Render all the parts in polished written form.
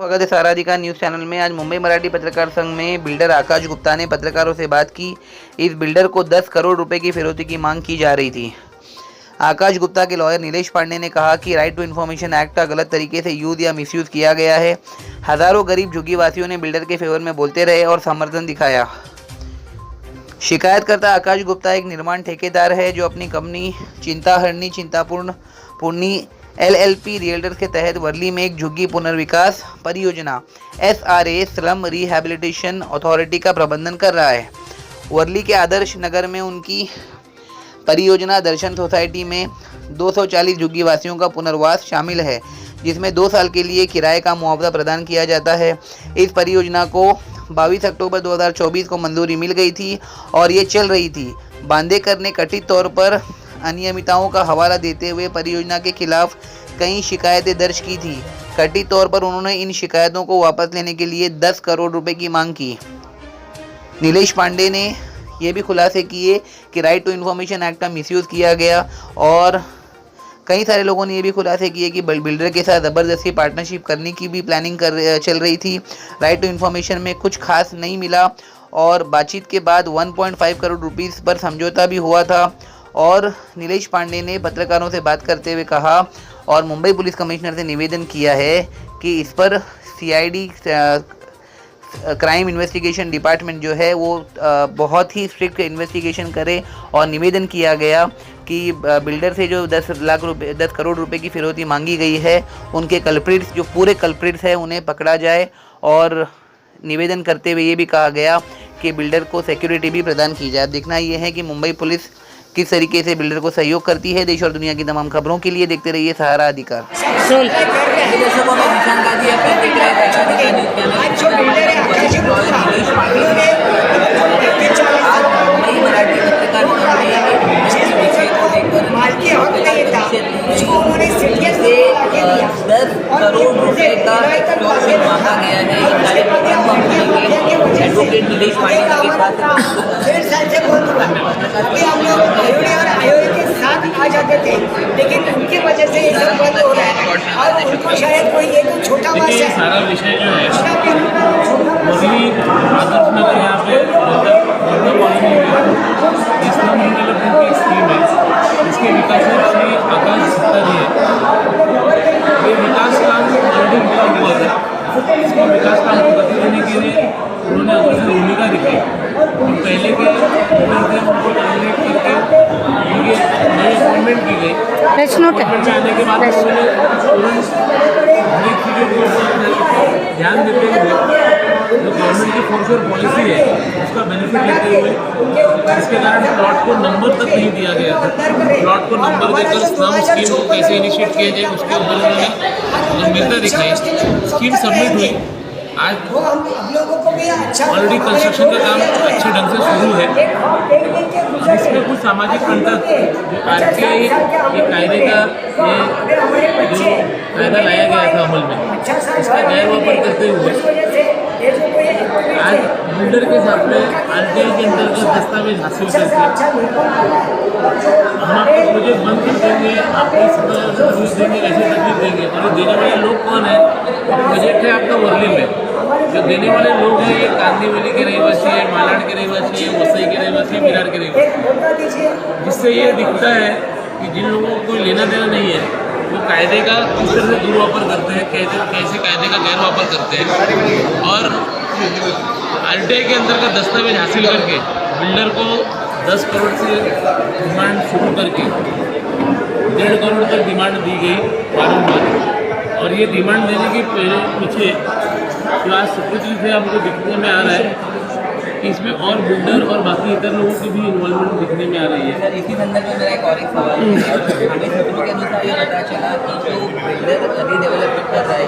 स्वागत है सारा अधिकार न्यूज़ चैनल में। आज मुंबई मराठी पत्रकार संघ में बिल्डर आकाश गुप्ता ने पत्रकारों से बात की। इस बिल्डर को 10 करोड़ रुपए की फिरौती की मांग की जा रही थी। आकाश गुप्ता के लॉयर नीलेश पांडे ने कहा कि राइट टू इन्फॉर्मेशन एक्ट का गलत तरीके से यूज या मिसयूज किया गया है। हजारों गरीब झुग्गीवासियों ने बिल्डर के फेवर में बोलते रहे और समर्थन दिखाया। शिकायतकर्ता आकाश गुप्ता एक निर्माण ठेकेदार है जो अपनी कंपनी चिंताहरणी चिंतापूर्णी LLP रियल्टर्स के तहत वर्ली में एक झुग्गी पुनर्विकास परियोजना SRA स्लम रिहैबिलिटेशन अथॉरिटी का प्रबंधन कर रहा है। वर्ली के आदर्श नगर में उनकी परियोजना दर्शन सोसाइटी में 240 झुग्गीवासियों का पुनर्वास शामिल है, जिसमें 2 साल के लिए किराए का मुआवजा प्रदान किया जाता है। इस परियोजना को 22 अक्टूबर 2024 को मंजूरी मिल गई थी और ये चल रही थी। बांदेकर ने कथित तौर पर अनियमितताओं का हवाला देते हुए परियोजना के खिलाफ कई शिकायतें दर्ज की थी। कथित तौर पर उन्होंने इन शिकायतों को वापस लेने के लिए 10 करोड़ रुपए की मांग की। नीलेश पांडे ने यह भी खुलासे किए कि राइट टू इन्फॉर्मेशन एक्ट का मिसयूज किया गया और कई सारे लोगों ने ये भी खुलासे किए कि बिल्डर के साथ ज़बरदस्ती पार्टनरशिप करने की भी प्लानिंग चल रही थी। राइट टू इन्फॉर्मेशन में कुछ खास नहीं मिला और बातचीत के बाद 1.5 करोड़ रुपीस पर समझौता भी हुआ था। और नीलेश पांडे ने पत्रकारों से बात करते हुए कहा और मुंबई पुलिस कमिश्नर से निवेदन किया है कि इस पर CID क्राइम इन्वेस्टिगेशन डिपार्टमेंट जो है वो बहुत ही स्ट्रिक्ट इन्वेस्टिगेशन करे। और निवेदन किया गया कि बिल्डर से जो 10 करोड़ रुपए की फिरौती मांगी गई है, उनके कल्प्रिट्स जो पूरे कल्प्रिट्स हैं उन्हें पकड़ा जाए। और निवेदन करते हुए ये भी कहा गया कि बिल्डर को सिक्योरिटी भी प्रदान की जाए। देखना ये है कि मुंबई पुलिस किस तरीके से बिल्डर को सहयोग करती है। देश और दुनिया की तमाम खबरों के लिए देखते रहिए सहारा अधिकार। करोड़ रुपए का एक्सटॉर्शन मांगा गया है। एडवोकेट नीलेश पांडे के साथ 1.5 साल से बोल चुका कि हम लोग आयोग के साथ आ जाते थे, लेकिन उनकी वजह से ये सब बंद हो रहा है। और उनको शायद कोई एक छोटा वास है। सारा विषय जो है वही आदर्श नगर यहाँ पे इस्लाम डेवलपमेंट की स्कीम है। इसके विकासक श्री आकाश गुप्ता जी है। ये विकास काम ऑलरेडी मिला हुआ था। इसको विकास काम को गति देने के लिए उन्होंने अपनी भूमिका दिखाई। और पहले के उनको नॉमिनेट करके उनकी नई अपॉइंटमेंट की गई। अपॉइंटमेंट में आने के बाद उन्होंने हर एक चीज़ों के ऊपर ध्यान देते हुए जो गवर्नमेंट की फोर्सर पॉलिसी है उसका बेनिफिट लेते हुए इसके कारण प्लॉट को नंबर तक नहीं दिया गया था। प्लॉट को नंबर देकर स्लम स्कीम को कैसे इनिशिएट किया जाए उसके ऊपर उन्होंने गंभीरता दिखाई। स्कीम सबमिट हुई। आज ऑलरेडी कंस्ट्रक्शन का काम अच्छे ढंग से शुरू है। इसमें कुछ सामाजिक अंतर जो RTI ये कायदे का जो कायदा लाया गया था अमल में, इसका गैरवापर करते हुए आज बिल्डर के साथ में RTI के अंतर्गत दस्तावेज हासिल करके हम आपको प्रोजेक्ट बंद कर देंगे, आपको सर्विस देंगे, ऐसे तकलीफ देंगे। और देने वाले लोग कौन है? प्रोजेक्ट है आपका वर्ली में। जो देने वाले लोग हैं ये कांदीवली के रहवासी है, मालाड के रहवासी है, वसई के रहवासी है, विरार के रहवासी। जिससे ये दिखता है कि जिन लोगों को कोई लेना देना नहीं है वो कायदे का किस तरह से दुर्वापर करते हैं, कैसे कायदे का गैरवापर करते हैं। और RTI के अंदर का दस्तावेज हासिल करके बिल्डर को 10 करोड़ से डिमांड शुरू करके 1.5 करोड़ तक डिमांड दी गई बारम्बार। और ये डिमांड देने के पीछे क्लास सेक्रेटरी से हमको दिखने में आ रहा है कि इसमें और बिल्डर और बाकी इतर लोगों की भी इन्वॉल्वमेंट दिखने में आ रही है। सर, इसी संदर्भ में मेरा एक और सवाल है। हमें सूत्रों के अनुसार ये पता चला कि जो बिल्डर रीडेवलपमेंट कर रहा है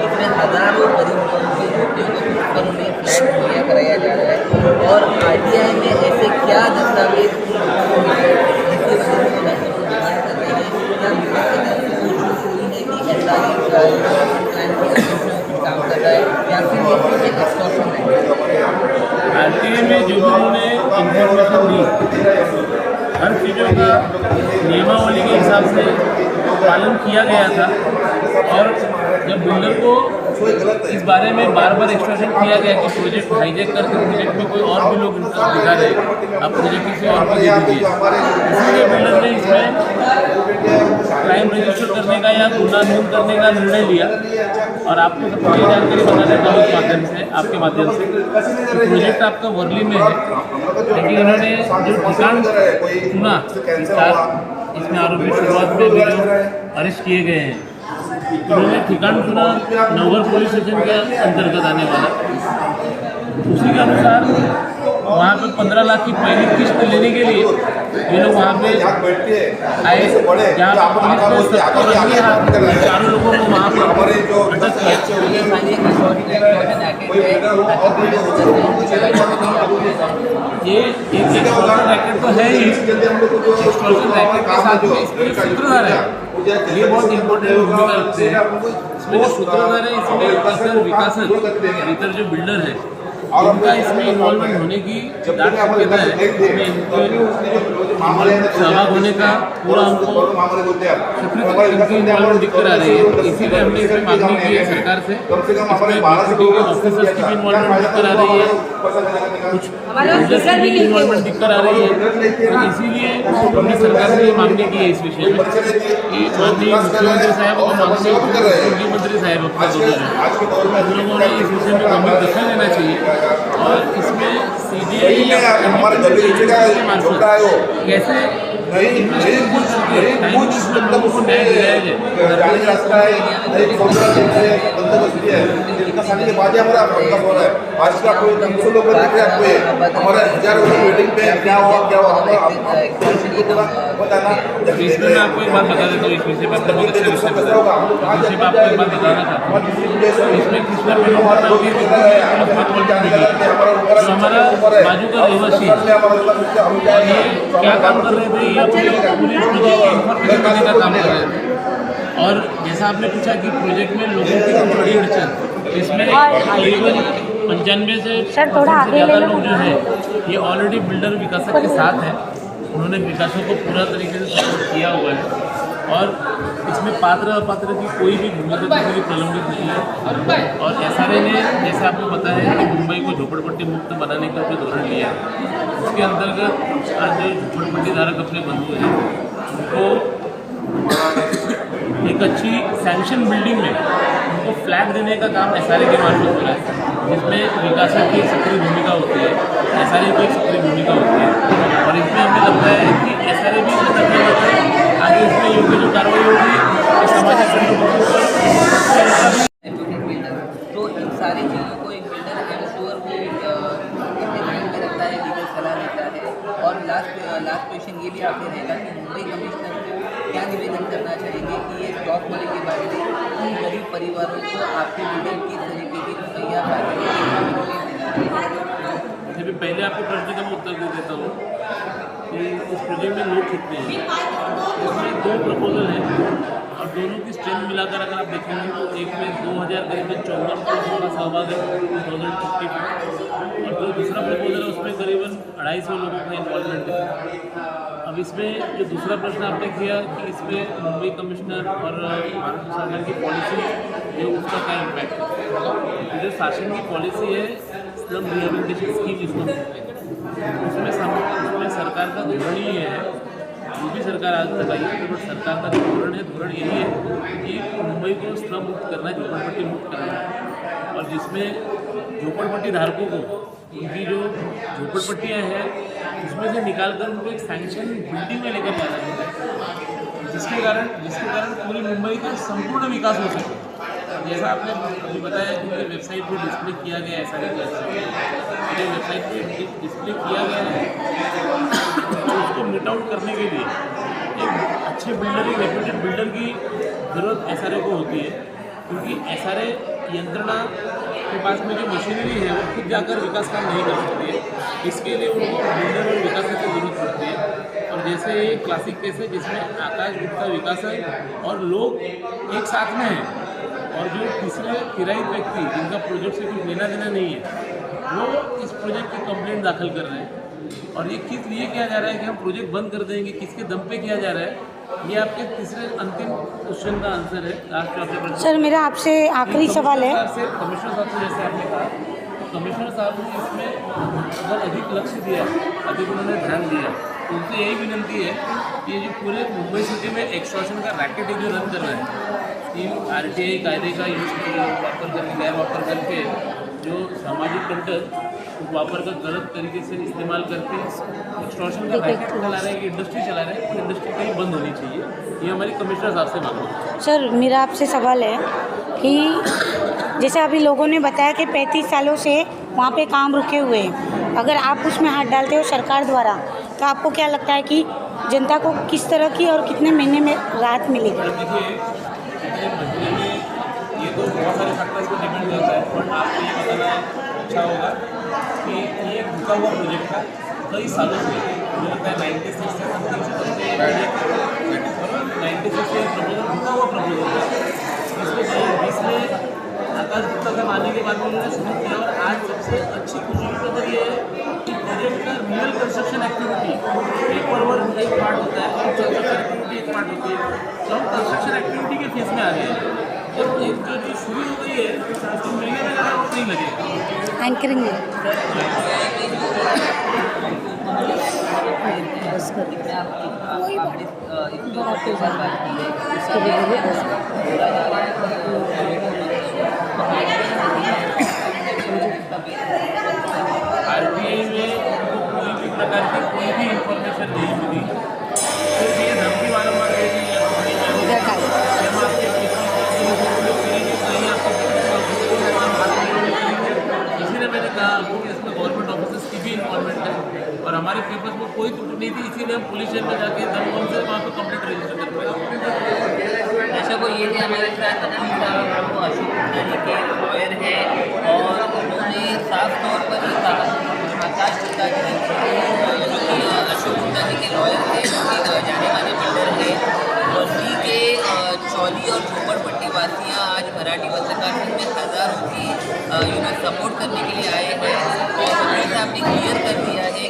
इसमें हजारों गरीब झोपड़ियों को पर उन्हें फ्लैट मुहैया कराया जा रहा है। और RTI में ऐसे क्या दस्तावेज जिसकी वजह से वो पैसे को डिमांड कर रहे हैं, या बिल्डर की तरफ से कोशिश हुई है कि काम कर रहा है या फिर ये एक एक्सटॉर्शन है? RTI में जो भी उन्होंने इंफॉर्मेशन दी हर चीज़ों का नियमावली के हिसाब से पालन किया गया था। और जब बिल्डर को इस बारे में बार बार एक्सप्रेशन किया गया कि प्रोजेक्ट हाईजैक करके प्रोजेक्ट में कोई और भी लोग दिखा रहे, अब प्रोजेक्ट किसी और को दे दीजिए। इसीलिए बिल्डर ने इसमें क्राइम रजिस्टर करने का या गुना न्यून करने का निर्णय लिया। और आपको सबको ये जानकारी बता देता हूँ इस माध्यम से, आपके माध्यम से, प्रोजेक्ट आपका वर्ली में है, लेकिन इन्होंने जो ठिकान चुना, इसमें आरोपी शुरुआत में भी जो अरेस्ट किए गए हैं, उन्होंने ठिकान चुना नवगढ़ पुलिस स्टेशन के अंतर्गत आने वाला। उसी के अनुसार वहाँ पे 15 लाख की पहली किस्त लेने के लिए ये लोग वहाँ पे आए, जहाँ पुलिस ने चारों लोगों को वहाँ पर अटक किया। ये एक एक्सटॉर्शन रैकेट तो है ही, एक्सटॉर्शन रैकेट के साथ में इसमें सूत्रधार है, ये बहुत इम्पोर्टेंट भूमिका रखते हैं। इसमें जो सूत्रधार है, इसमें विकासन जो बिल्डर है, उनका इसमें इन्वॉल्वमेंट होने की दाट शक्यता है। इसमें इनके सहभाग होने का पूरा हमको इनकी इन्वॉल्वमेंट दिक्कत आ रही है। इसीलिए हमने इसमें मांगनी की है सरकार से, इसमें बीसीटी के ऑफिसर्स की भी इन्वॉल्वमेंट दिक्कत आ रही है, कुछ बिल्डर्स की भी इन्वॉल्वमेंट दिक्कत आ रही है। इसीलिए हमने सरकार से मांगनी की है इस विषय में कि माननीय मुख्यमंत्री साहब और माननीय मुख्यमंत्री साहब उन लोगों ने इस विषय में गंभीर दखल लेना चाहिए और इसमें सीबीआई कैसे लोगों को न्याय दिलाया इसमें मैं आपको एक बात बता देता हूँ, इस विषय पर बहुत अच्छे विषय पर आपको एक बात बताना चाहता हूँ। इसमें कृष्णा जो हमारा बाजू का रहवासी क्या काम कर रहे थे, ये पूरे प्रोजेक्ट इन्फॉर्मेशन देने का काम कर रहे थे। और जैसा आपने पूछा कि प्रोजेक्ट में लोगों की बड़ी अड़चन, इसमें करीबन 95 से ज़्यादा लोग जो है ये ऑलरेडी बिल्डर विकासक के साथ हैं। उन्होंने विकासों को पूरा तरीके से सपोर्ट किया हुआ है और इसमें पात्र अपात्र की कोई भी भूमिका किसी की प्रलंबित नहीं है। और एसआरए ने जैसे आपको पता है कि मुंबई को झोपड़पट्टी मुक्त बनाने का जो धोरण लिया है, उसके अंतर्गत आज जो झोपड़पट्टी धारक अपने बंधु हैं उनको एक अच्छी सैंक्शन बिल्डिंग में उनको फ्लैट देने का काम एसआरए के मार्फत हो रहा है, जिसमें विकासक की सक्रिय भूमिका होती है, एसआरए की सक्रिय भूमिका होती है। और इसमें हमें लगता है कि एसआरए भी आगे इसमें योग्य जो कार्रवाई होगी सामाजिक तो इन सारी चीज़ों को एक बिल्डर आई एम श्योर वो अपने माइंड में रखता है, लीगल सलाह लेता है। और लास्ट क्वेश्चन ये भी आपसे रहेगा कि मुंबई कमिश्नर को क्या निवेदन करना चाहेंगे कि ये स्टॉक होने के बारे में उन गरीब परिवारों को आपके बिल्डिंग किस तरीके की मुहैया जब पहले आपके प्रश्न का मैं उत्तर दे देता हूँ कि इस प्रोजेक्ट में लोग कितने हैं। इसमें 2 प्रपोजल हैं और दोनों की स्ट्रेंथ मिलाकर अगर आप देखेंगे तो एक में 2000 करीबन 54 करोड़ का सहभाग है 2050 में, और जो दूसरा प्रपोजल है उसमें करीबन 250 लोगों का इन्वॉल्वमेंट है। अब इसमें जो दूसरा प्रश्न आपने किया कि इसमें मुंबई कमिश्नर और महाराष्ट्र शासन की पॉलिसी है उसका क्या इम्पैक्ट है। जो शासन की पॉलिसी है स्लम रिहेबिलिटेशन स्कीम इसको उसमें सरकार का धोरण ही है, जो भी सरकार आज तक आई है बट सरकार का जो धोरण यही है कि मुंबई को स्लम मुक्त करना है, झोपड़पट्टी मुक्त करना है। और जिसमें झोपड़पट्टी धारकों को उनकी जो झोपड़पट्टियाँ हैं उसमें से निकालकर उनको एक सैंक्शन बिल्डिंग में लेकर जाना चाहिए, जिसके कारण पूरी मुंबई का संपूर्ण विकास हो सके। जैसा आपने अभी बताया कि वेबसाइट पर डिस्प्ले किया गया है, सारे जो वेबसाइट पर डिस्प्ले किया गया है उसको मीट आउट करने के लिए एक अच्छे बिल्डर, एक रेप्यूटेड बिल्डर की ज़रूरत एसआरए को होती है, क्योंकि एसआरए यंत्रणा के पास में जो मशीनरी है वो खुद जाकर विकास काम नहीं कर सकती है। इसके लिए उनको बिल्डर और विकासक की जरूरत पड़ती है। और जैसे ये क्लासिक केस है जिसमें आकाश गुप्ता विकासक और लोग एक साथ में हैं और जो तीसरे किरायत व्यक्ति जिनका प्रोजेक्ट से कुछ लेना देना नहीं है वो इस प्रोजेक्ट की कंप्लेंट दाखिल कर रहे हैं। और ये किस लिए किया जा रहा है कि हम प्रोजेक्ट बंद कर देंगे, किसके दम पे किया जा रहा है ये आपके तीसरे अंतिम क्वेश्चन का आंसर है। लास्ट आपके प्रश्न सर मेरा आपसे आखिरी सवाल है। कमिश्नर साहब से जैसे आपने कहा, तो कमिश्नर साहब ने इसमें अगर अधिक लक्ष्य दिया, अधिक उन्होंने ध्यान दिया, तो उनसे यही विनंती है कि ये जो पूरे मुंबई सिटी में एक्सटॉर्शन का रैकेट जो रन कर रहा है, कि RTI कायदे का यूज वापर करके, गैर वापर करके जो सामाजिक कंटक वापर का गलत तरीके से इस्तेमाल करके एक्सटॉर्शन का रैकेट चला रहे हैं, इंडस्ट्री चला रहे हैं, वो इंडस्ट्री कहीं बंद होनी चाहिए। ये हमारी कमिश्नर साहब से मांग है। सर मेरा आपसे सवाल है कि जैसे अभी लोगों ने बताया कि 35 सालों से वहाँ पे काम रुके हुए हैं, अगर आप उसमें हाथ डालते हो सरकार द्वारा, तो आपको क्या लगता है कि जनता को किस तरह की और कितने महीने में राहत मिलेगी? देखिए, कितने महीने में ये तो बहुत सारे फैक्टर्स पर डिपेंड करता है, बट आपको ये बताना अच्छा होगा कि ये एक रुका हुआ प्रोजेक्ट था कई सालों से। मुझे लगता है 96 से समथिंग से बनते 96 से प्रपोजल रुका हुआ प्रपोजल था, इसमें 2020 में आकाश गुप्ता का आने के बाद में उन्होंने शुरू किया। और आज सबसे अच्छी खुशी की खबर ये है कि प्रोजेक्ट का real construction activity, paper work एक पार्ट होता है और कंस्ट्रक्शन एक्टिविटी एक पार्ट होती है, तो हम कंस्ट्रक्शन एक्टिविटी के फेज में आ गए हैं। और एक जो शुरू हो गई है तो महीने में ज़्यादा वक्त नहीं लगेगा। एंकरिंग में RTI में कोई भी प्रकार की कोई भी इंफॉर्मेशन नहीं मिली, सिर्फ ये धमकी वारंवार दे दी है इसीलिए मैंने कहा आपको कि इसमें गवर्नमेंट ऑफिसर्स की भी इन्वॉल्वमेंट है और हमारे पेपर्स में कोई त्रुटि नहीं थी, इसीलिए हम पुलिस स्टेशन में जाके दमकम से वहाँ पर कंप्लेंट रजिस्टर कर पाए। ऐसा कोई ये थे हमारे साथ अनिल साहब, वो अशोक गुप्ता के लॉयर हैं और उन्होंने साफ तौर पर ये कहा, आकाश गुप्ता जी जो कि अशोक गुप्ता जी के लॉयर थे, जो कि जाने माने बिल्डर हैं, वर्ली के चौली और झोपड़पट्टी वासियाँ आज मराठी पत्रकार संघ में हज़ारों की सपोर्ट करने के लिए आए हैं। और वकील साहब ने क्लियर कर दिया है